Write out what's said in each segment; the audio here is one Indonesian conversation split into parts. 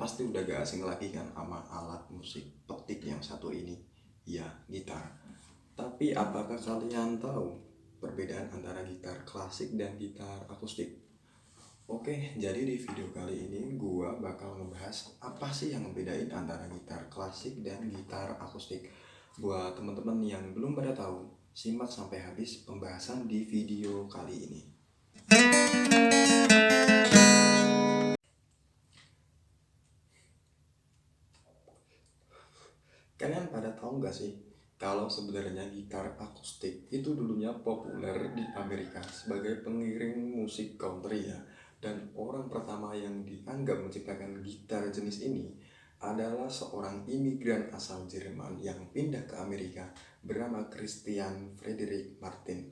pasti udah gak asing lagi kan sama alat musik petik yang satu ini, ya gitar. Tapi apakah kalian tahu perbedaan antara gitar klasik dan gitar akustik? Oke, jadi di video kali ini gua bakal ngebahas apa sih yang membedain antara gitar klasik dan gitar akustik. Buat teman-teman yang belum pada tahu, simak sampai habis pembahasan di video kali ini. Kalian pada tahu nggak sih kalau sebenarnya gitar akustik itu dulunya populer di Amerika sebagai pengiring musik country ya. Dan orang pertama yang dianggap menciptakan gitar jenis ini adalah seorang imigran asal Jerman yang pindah ke Amerika bernama Christian Frederick Martin.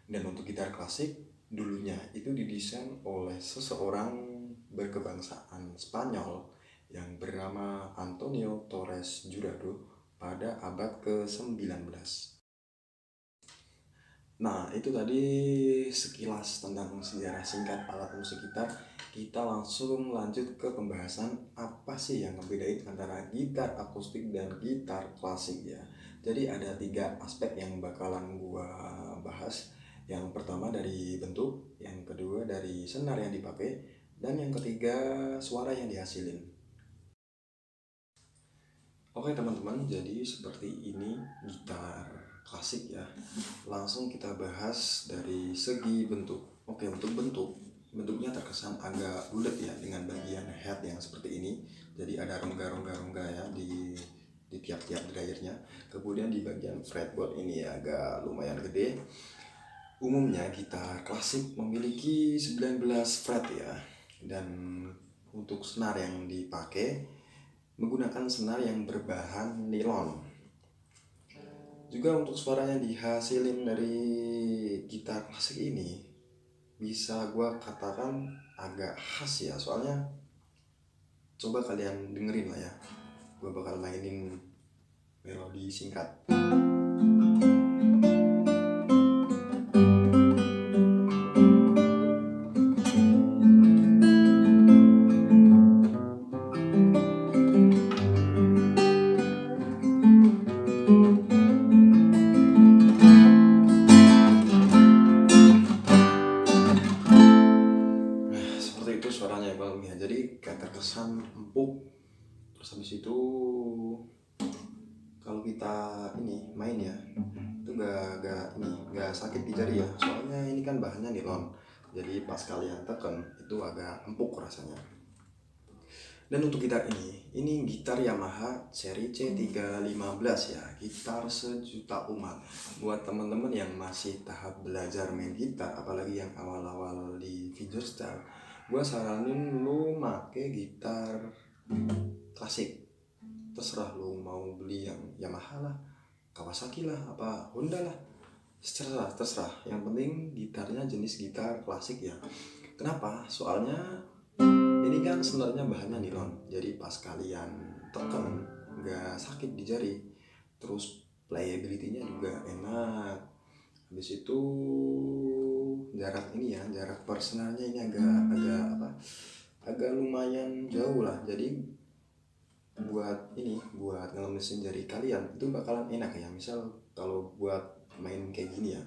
Dan untuk gitar klasik dulunya itu didesain oleh seseorang berkebangsaan Spanyol yang bernama Antonio Torres Jurado pada abad ke-19. Nah, itu tadi sekilas tentang sejarah singkat alat musik gitar. Kita langsung lanjut ke pembahasan apa sih yang membedain antara gitar akustik dan gitar klasik ya. Jadi ada 3 aspek yang bakalan gua bahas. Yang pertama dari bentuk, yang kedua dari senar yang dipakai, dan yang ketiga suara yang dihasilin. Oke teman-teman, jadi seperti ini gitar klasik ya. Langsung kita bahas dari segi bentuk. Oke, untuk bentuknya terkesan agak bulat ya, dengan bagian head yang seperti ini. Jadi ada rongga-rongga ya di tiap-tiap dryernya. Kemudian di bagian fretboard ini ya, agak lumayan gede. Umumnya gitar klasik memiliki 19 fret ya. Dan untuk senar yang dipakai menggunakan senar yang berbahan nilon. Juga untuk suara yang dihasilin dari gitar klasik ini bisa gue katakan agak khas ya. Soalnya coba kalian dengerin lah ya, gue bakal mainin melodi singkat. Seperti itu suaranya bang ya, jadi kayak terkesan empuk. Terus habis itu kalau kita ini main ya, itu gak sakit di jari ya, soalnya ini kan bahannya nilon. Jadi pas kalian tekan itu agak empuk rasanya. Dan untuk gitar ini gitar Yamaha seri C315 ya, gitar sejuta umat. Buat teman-teman yang masih tahap belajar main gitar, apalagi yang awal-awal di fingerstyle, gue saranin lu make gitar klasik. Terserah lu mau beli yang Yamaha lah, Kawasaki lah, apa Honda lah, terserah. Yang penting gitarnya jenis gitar klasik ya. Kenapa? Soalnya ini kan sebenarnya bahannya nilon, jadi pas kalian tekan nggak sakit di jari. Terus playability-nya juga enak. Habis itu jarak ini ya, jarak personalnya ini agak lumayan jauh lah. Jadi buat ngelemesin jari kalian itu bakalan enak ya. Misal kalau buat main kayak gini ya,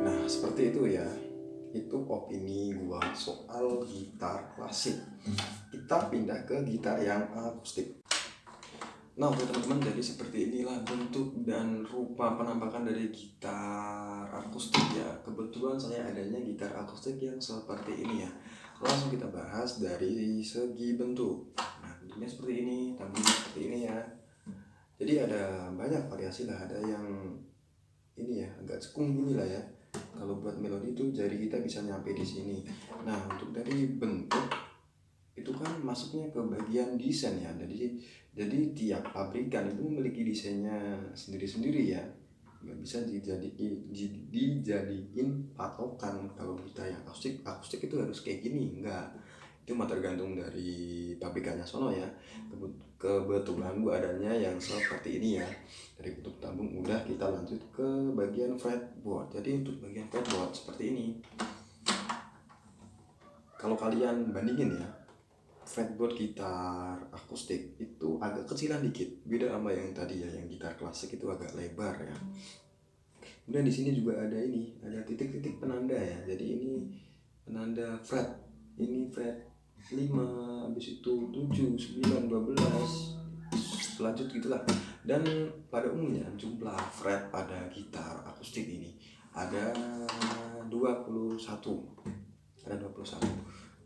nah seperti itu ya. Itu opini gua soal gitar klasik. Kita pindah ke gitar yang akustik. Nah oke teman-teman, jadi seperti inilah bentuk dan rupa penampakan dari gitar akustik ya. Kebetulan saya adanya gitar akustik yang seperti ini ya. Langsung kita bahas dari segi bentuk. Nah bentuknya seperti ini, tampilnya seperti ini ya. Jadi ada banyak variasi lah, ada yang ini ya agak cekung gini lah ya. Kalau buat melodi itu jari kita bisa nyampe di sini. Nah untuk dari bentuk itu kan masuknya ke bagian desain ya. Jadi tiap pabrikan itu memiliki desainnya sendiri-sendiri ya. nggak bisa dijadiin patokan kalau kita yang akustik itu harus kayak gini, enggak. Itu mah tergantung dari pabrikannya sono ya. Kebetulan gua adanya yang seperti ini ya. Dari kutub tabung udah, kita lanjut ke bagian fretboard. Jadi untuk bagian fretboard seperti ini, kalau kalian bandingin ya, fretboard gitar akustik itu agak kecilan dikit, beda sama yang tadi ya, yang gitar klasik itu agak lebar ya. Kemudian di sini juga ada titik-titik penanda ya. Jadi ini penanda fret. Ini fret 5, habis itu 7, 9, 12, lanjut gitulah. Dan pada umumnya jumlah fret pada gitar akustik ini ada 21. Ada 21.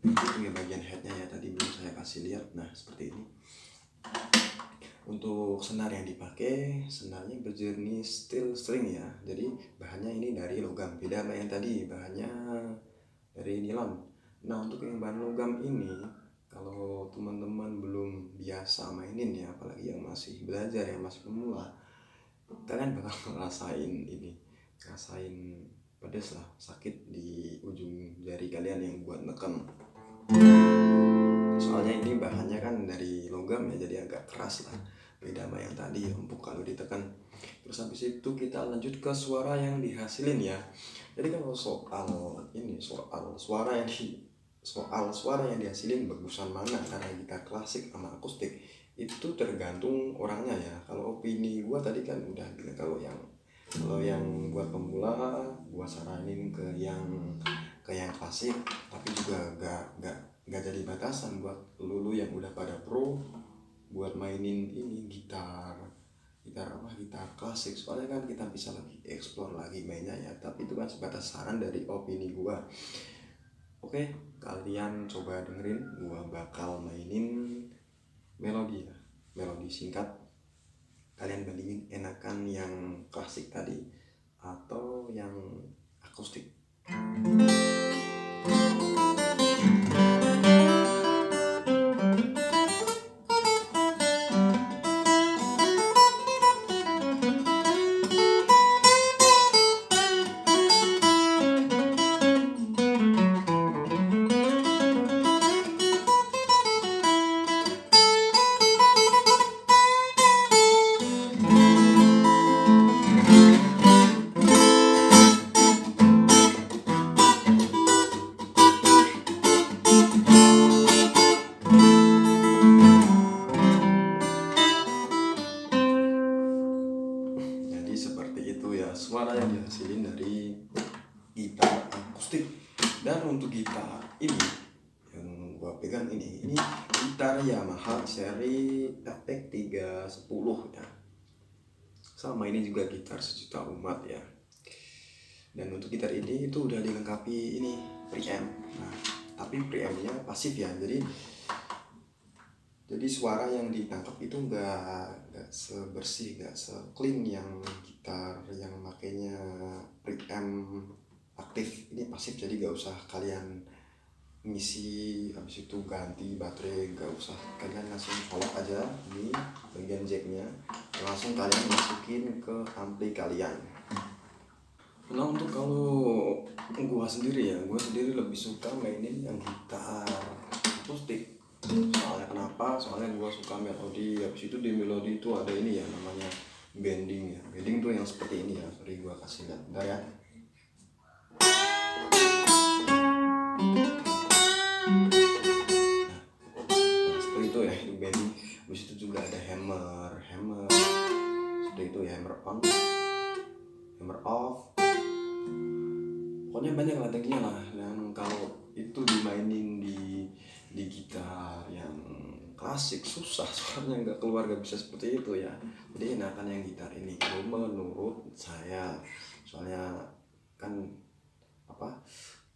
Itu punya bagian headnya ya, tadi belum saya kasih lihat. Nah seperti ini. Untuk senar yang dipakai, senarnya berjenis steel string ya. Jadi bahannya ini dari logam, beda sama yang tadi, bahannya dari nilon. Nah untuk yang bahan logam ini, kalau teman-teman belum biasa mainin ya, apalagi yang masih belajar, yang masih pemula, kalian bakal ngerasain pedes lah, sakit di ujung jari kalian yang buat neken. Soalnya ini bahannya kan dari logam ya, jadi agak keras lah, beda sama yang tadi empuk kalau ditekan. Terus habis itu kita lanjut ke suara yang dihasilin ya. Jadi kalau soal suara yang dihasilin bagusan mana antara gitar klasik sama akustik, itu tergantung orangnya ya. Kalau opini gua tadi kan udah bilang, kalau yang buat pemula gua saranin ke yang klasik, tapi juga gak jadi batasan buat lulu yang udah pada pro buat mainin ini gitar klasik. Soalnya kan kita bisa lagi explore lagi mainnya ya, tapi itu kan sebatas saran dari opini gua. Oke, kalian coba dengerin, gua bakal mainin melodi ya, melodi singkat. Kalian bandingin enakan yang klasik tadi atau yang akustik. Jadi seperti itu ya suara yang dihasilin dari gitar akustik. Dan untuk gitar ini yang gua pegang ini gitar Yamaha seri FX 310 ya. Sama ini juga gitar sejuta umat ya. Dan untuk gitar ini itu udah dilengkapi ini preamp. Nah, tapi preampnya pasif ya. Jadi suara yang ditangkap itu nggak sebersih, nggak se-clean yang gitar yang makainya preamp aktif. Ini pasif, jadi nggak usah kalian ngisi habis itu ganti baterai, nggak usah. Kalian langsung colok aja di bagian jacknya, langsung kalian masukin ke ampli kalian. Nah untuk kalau gua sendiri lebih suka mainin yang gitar akustik. Soalnya kenapa? Soalnya gua suka melodi. Habis itu di melodi itu ada ini ya, namanya bending ya. Bending tuh yang seperti ini ya. Sorry gua kasih lihat bentar ya. Nah, seperti itu ya, itu bending. Habis itu juga ada hammer seperti itu ya, hammer on, hammer off. Pokoknya banyak lah tekniknya lah. Dan kalau itu dimainin di gitar yang klasik susah, soalnya nggak bisa seperti itu ya. Jadi enakan yang gitar ini kalau menurut saya. Soalnya kan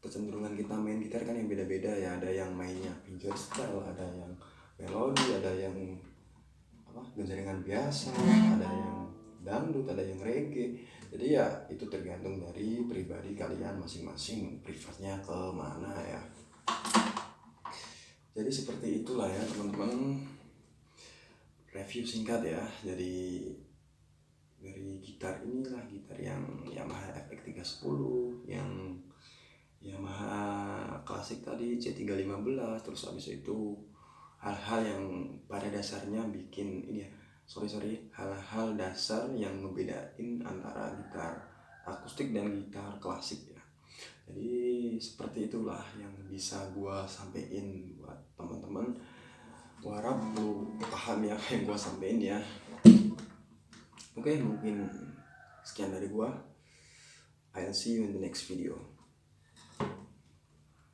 kecenderungan kita main gitar kan yang beda-beda ya. Ada yang mainnya fingerstyle, ada yang melodi, ada yang genjrengan biasa, ada yang dangdut, ada yang reggae. Jadi ya itu tergantung dari pribadi kalian masing-masing, prefernya ke mana ya. Jadi seperti itulah ya teman-teman, review singkat ya. Jadi dari gitar inilah, gitar yang Yamaha FX310, yang Yamaha klasik tadi C315. Terus habis itu hal-hal yang pada dasarnya bikin ini ya, hal-hal dasar yang ngebedain antara gitar akustik dan gitar klasik ya. Jadi seperti itulah yang bisa gua sampein buat teman-teman. Gua harap lu paham ya apa yang gua sampein ya. Oke, mungkin sekian dari gua. I'll see you in the next video.